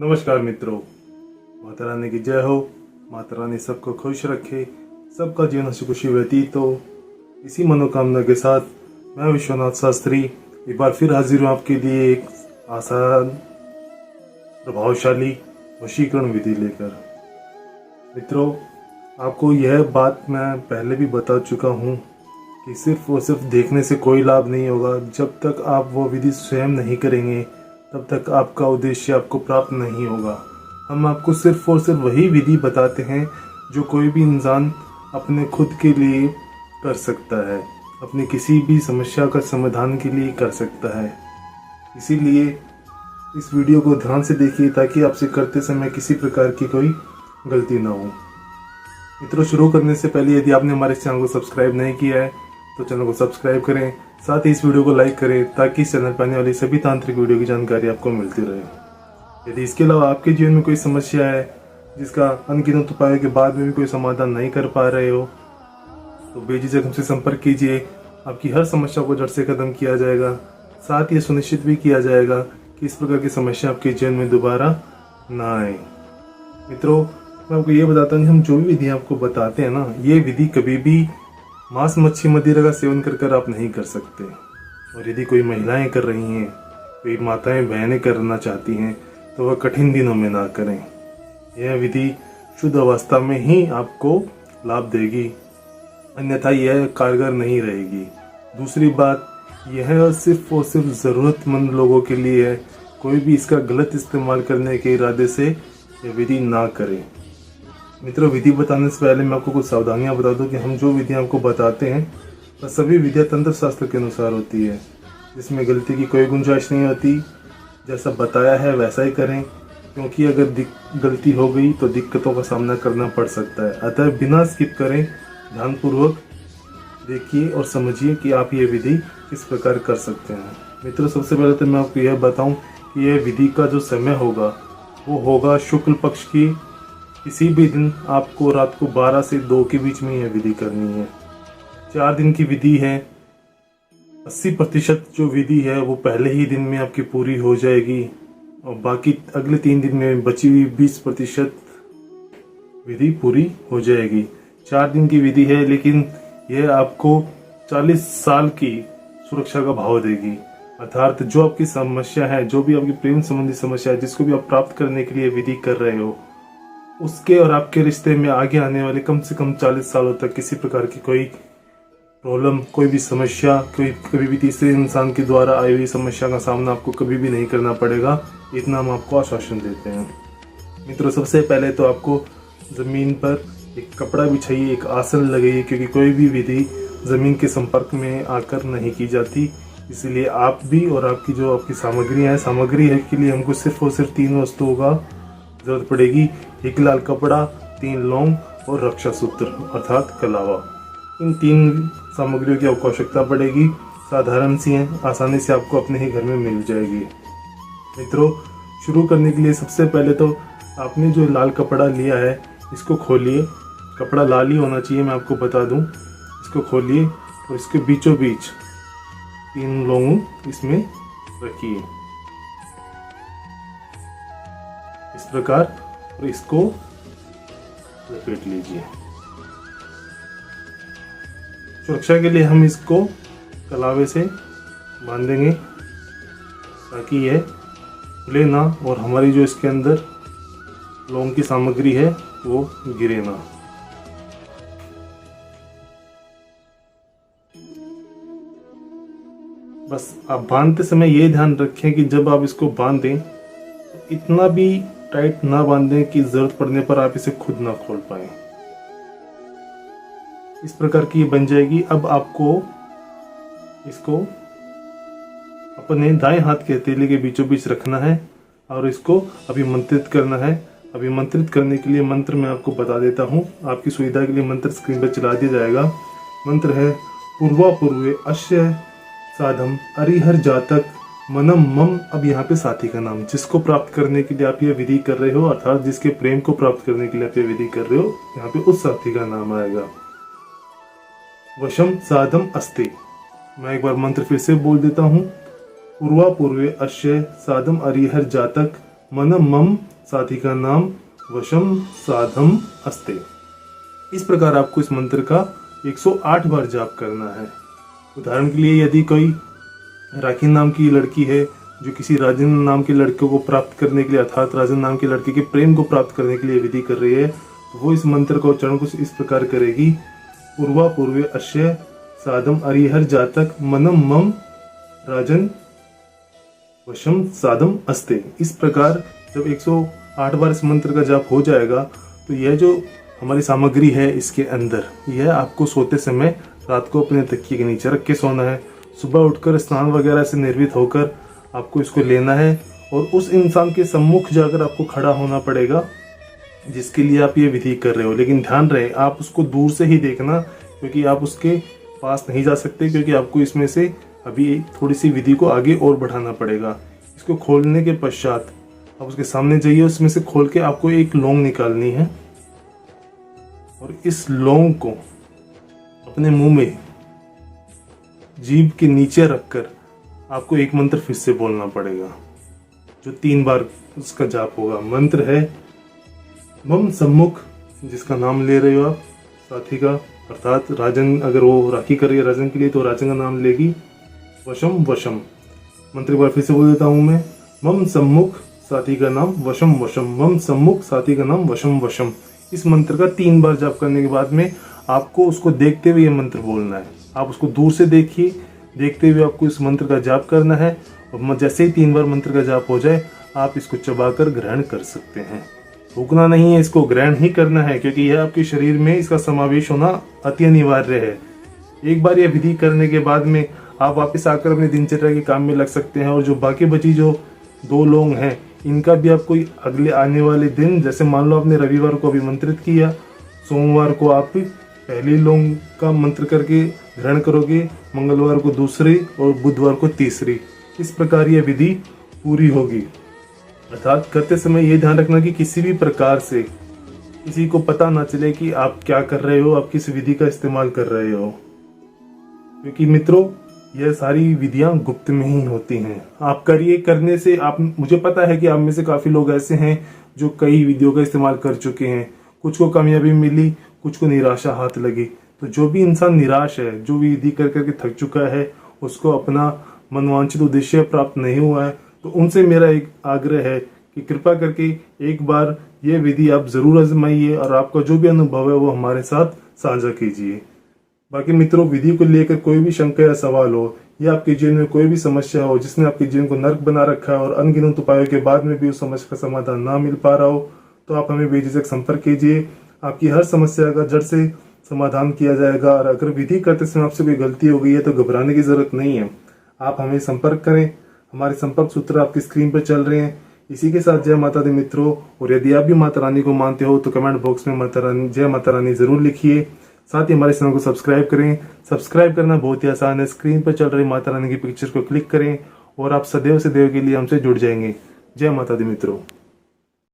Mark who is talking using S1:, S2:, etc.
S1: नमस्कार मित्रों, माता रानी की जय हो। माता रानी सबको खुश रखे, सबका जीवन हंसी खुशी व्यतीत हो। इसी मनोकामना के साथ मैं विश्वनाथ शास्त्री एक बार फिर हाजिर हूँ आपके लिए एक आसान प्रभावशाली वशीकरण विधि लेकर। मित्रों, आपको यह बात मैं पहले भी बता चुका हूँ कि सिर्फ और सिर्फ देखने से कोई लाभ नहीं होगा। जब तक आप वो विधि स्वयं नहीं करेंगे तब तक आपका उद्देश्य आपको प्राप्त नहीं होगा। हम आपको सिर्फ और सिर्फ वही विधि बताते हैं जो कोई भी इंसान अपने खुद के लिए कर सकता है, अपनी किसी भी समस्या का समाधान के लिए कर सकता है। इसीलिए इस वीडियो को ध्यान से देखिए ताकि आपसे करते समय किसी प्रकार की कोई गलती ना हो। मित्रों, शुरू करने से पहले यदि आपने हमारे चैनल को सब्सक्राइब नहीं किया है तो चैनल को सब्सक्राइब करें, साथ ही इस वीडियो को लाइक करें ताकि इस चैनल पर आने वाली सभी तांत्रिक वीडियो की जानकारी आपको मिलती रहे। यदि इसके अलावा आपके जीवन में कोई समस्या है जिसका अनगिनत उपायों के बाद में भी कोई समाधान नहीं कर पा रहे हो तो बेझिझक हमसे संपर्क कीजिए। आपकी हर समस्या को जड़ से खत्म किया जाएगा। साथ ही सुनिश्चित भी किया जाएगा कि इस प्रकार की समस्या आपके जीवन में दोबारा ना आए। मित्रों, मैं आपको ये बताता हूँ कि हम जो भी विधि आपको बताते हैं ना, ये विधि कभी भी मांस मच्छी मदिरा का सेवन कर आप नहीं कर सकते। और यदि कोई महिलाएं कर रही हैं, कोई माताएं बहनें करना चाहती हैं तो वह कठिन दिनों में ना करें। यह विधि शुद्ध अवस्था में ही आपको लाभ देगी, अन्यथा यह कारगर नहीं रहेगी। दूसरी बात, यह सिर्फ और सिर्फ ज़रूरतमंद लोगों के लिए है। कोई भी इसका गलत इस्तेमाल करने के इरादे से यह विधि ना करे। मित्रों, विधि बताने से पहले मैं आपको कुछ सावधानियां बता दूं कि हम जो विधि आपको बताते हैं वह सभी विधियां तंत्र शास्त्र के अनुसार होती है, जिसमें गलती की कोई गुंजाइश नहीं होती। जैसा बताया है वैसा ही करें, क्योंकि अगर गलती हो गई तो दिक्कतों का सामना करना पड़ सकता है। अतः बिना स्किप करें, ध्यानपूर्वक देखिए और समझिए कि आप ये विधि किस प्रकार कर सकते हैं। मित्रों, सबसे पहले तो मैं आपको यह बताऊं कि यह विधि का जो समय होगा वो होगा शुक्ल पक्ष की किसी भी दिन। आपको रात को 12 से 2 के बीच में यह विधि करनी है। 4 दिन की विधि है। 80% जो विधि है वो पहले ही दिन में आपकी पूरी हो जाएगी और बाकी अगले 3 दिन में बची हुई 20% विधि पूरी हो जाएगी। 4 दिन की विधि है, लेकिन यह आपको 40 साल की सुरक्षा का भाव देगी। अर्थात जो आपकी समस्या है, जो भी आपकी प्रेम संबंधी समस्या है, जिसको भी आप प्राप्त करने के लिए विधि कर रहे हो, उसके और आपके रिश्ते में आगे आने वाले कम से कम 40 सालों तक किसी प्रकार की कोई प्रॉब्लम, कोई भी समस्या, कभी भी तीसरे इंसान के द्वारा आई हुई समस्या का सामना आपको कभी भी नहीं करना पड़ेगा। इतना हम आपको आश्वासन देते हैं। मित्रों, सबसे पहले तो आपको ज़मीन पर एक कपड़ा बिछाइए, एक आसन लगाइए, क्योंकि कोई भी विधि ज़मीन के संपर्क में आकर नहीं की जाती। इसलिए आप भी और आपकी जो आपकी सामग्री है के लिए हमको सिर्फ और सिर्फ 3 वस्तुओं का जरूरत पड़ेगी। एक लाल कपड़ा, 3 लौंग और रक्षा सूत्र अर्थात कलावा। इन 3 सामग्रियों की आपको आवश्यकता पड़ेगी। साधारण सी हैं, आसानी से आपको अपने ही घर में मिल जाएगी। मित्रों, शुरू करने के लिए सबसे पहले तो आपने जो लाल कपड़ा लिया है इसको खोलिए। कपड़ा लाल ही होना चाहिए, मैं आपको बता दूं। इसको खोलिए और इसके बीचों बीच 3 लौंग इसमें रखिए इस प्रकार, और इसको लपेट लीजिए। सुरक्षा के लिए हम इसको कलावे से बांधेंगे ताकि यह खुले ना और हमारी जो इसके अंदर लौंग की सामग्री है वो गिरे ना। बस आप बांधते समय ये ध्यान रखें कि जब आप इसको बांधें तो इतना भी टाइट ना बांधें कि जरूरत पड़ने पर आप इसे खुद ना खोल पाए। इस प्रकार की बन जाएगी। अब आपको इसको अपने दाएं हाथ के हथेली के बीचों बीच रखना है और इसको अभिमंत्रित करना है। अभिमंत्रित करने के लिए मंत्र मैं आपको बता देता हूँ। आपकी सुविधा के लिए मंत्र स्क्रीन पर चला दिया जाएगा। मंत्र है पूर्वा पूर्वे अश्य साधम अरिहर जातक मनम मम। अब यहाँ पे साथी का नाम, जिसको प्राप्त करने के लिए आप ये विधि कर रहे हो, अर्थात जिसके प्रेम को प्राप्त करने के लिए आप ये विधि कर रहे हो, यहाँ पे उस साथी का नाम आएगा। वशम साधम अस्ति। मैं एक बार मंत्र फिर से बोल देता हूँ। पूर्वा पूर्वे अश्य साधम अरिहर जातक मनम मम साथी का नाम वशम साधम अस्ते। इस प्रकार आपको इस मंत्र का 108 बार जाप करना है। उदाहरण के लिए यदि कोई राखी नाम की लड़की है जो किसी राजन नाम के लड़के को प्राप्त करने के लिए अर्थात राजन नाम के लड़के के प्रेम को प्राप्त करने के लिए विधि कर रही है, तो वो इस मंत्र का उच्चारण कुछ इस प्रकार करेगी। पूर्वा पूर्वे अश्य साधम अरिहर जातक मनम मम राजन वशम साधम अस्ते। इस प्रकार जब 108 बार इस मंत्र का जाप हो जाएगा तो यह जो हमारी सामग्री है इसके अंदर, यह आपको सोते समय रात को अपने तकिए के नीचे रख के सोना है। सुबह उठकर स्नान वगैरह से निर्वित होकर आपको इसको लेना है और उस इंसान के सम्मुख जाकर आपको खड़ा होना पड़ेगा जिसके लिए आप ये विधि कर रहे हो। लेकिन ध्यान रहे आप उसको दूर से ही देखना, क्योंकि आप उसके पास नहीं जा सकते, क्योंकि आपको इसमें से अभी थोड़ी सी विधि को आगे और बढ़ाना पड़ेगा। इसको खोलने के पश्चात आप उसके सामने जाइए, उसमें से खोल के आपको एक लौंग निकालनी है और इस लौंग को अपने मुंह में जीभ के नीचे रखकर आपको एक मंत्र फिर से बोलना पड़ेगा जो 3 बार उसका जाप होगा। मंत्र है मम सम्मुख, जिसका नाम ले रहे हो आप साथी का, अर्थात राजन, अगर वो राखी कर रही है राजन के लिए तो राजन का नाम लेगी। वशम वशम, मंत्र एक बार फिर से बोल देता हूं मैं। मम सम्मुख साथी का नाम वशम वशम, मम सम्मुख साथी का नाम वशम वशम। इस मंत्र का 3 बार जाप करने के बाद में आपको उसको देखते हुए ये मंत्र बोलना है। आप उसको दूर से देखिए, देखते हुए आपको इस मंत्र का जाप करना है और जैसे ही 3 बार मंत्र का जाप हो जाए आप इसको चबाकर ग्रहण कर सकते हैं। थूकना नहीं है, इसको ग्रहण ही करना है, क्योंकि यह आपके शरीर में इसका समावेश होना अति अनिवार्य है। एक बार यह विधि करने के बाद में आप वापस आकर अपने दिनचर्या के काम में लग सकते हैं और जो बाकी बची जो 2 लौंग हैं इनका भी आप कोई अगले आने वाले दिन, जैसे मान लो आपने रविवार को अभिमंत्रित किया, सोमवार को आप पहली लौंग का मंत्र करके ग्रहण करोगे, मंगलवार को दूसरी और बुधवार को तीसरी। इस प्रकार यह विधि पूरी होगी। अर्थात करते समय ये ध्यान रखना कि किसी भी प्रकार से किसी को पता ना चले कि आप क्या कर रहे हो, आप किस विधि का इस्तेमाल कर रहे हो, क्योंकि मित्रों यह सारी विधियां गुप्त में ही होती हैं। आप करिए, करने से आप, मुझे पता है कि आप में से काफी लोग ऐसे हैं जो कई विधियों का इस्तेमाल कर चुके हैं, कुछ को कामयाबी मिली, कुछ को निराशा हाथ लगी। तो जो भी इंसान निराश है, जो भी विधि कर करके थक चुका है, उसको अपना मनवांछित उद्देश्य प्राप्त नहीं हुआ है, तो उनसे मेरा एक आग्रह है कि कृपा करके एक बार ये विधि आप जरूर आजमाइए और आपका जो भी अनुभव है वो हमारे साथ साझा कीजिए। बाकी मित्रों, विधि को लेकर कोई भी शंका या सवाल हो या आपके जीवन में कोई भी समस्या हो जिसने आपके जीवन को नर्क बना रखा है और अनगिनत उपायों के बाद में भी उस समस्या का समाधान ना मिल पा रहा हो, तो आप हमें बेझिझक संपर्क कीजिए। आपकी हर समस्या का जड़ से समाधान किया जाएगा। और अगर विधि करते समय आपसे कोई गलती हो गई है तो घबराने की जरूरत नहीं है, आप हमें संपर्क करें। हमारे संपर्क सूत्र आपकी स्क्रीन पर चल रहे हैं। इसी के साथ जय माता दी मित्रों, और यदि आप भी माता रानी को मानते हो तो कमेंट बॉक्स में माता रानी, जय माता रानी जरूर लिखिए। साथ ही हमारे चैनल को सब्सक्राइब करें। सब्सक्राइब करना बहुत ही आसान है, स्क्रीन पर चल रही माता रानी की पिक्चर को क्लिक करें और आप सदैव सदैव के लिए हमसे जुड़ जाएंगे। जय माता दी मित्रों।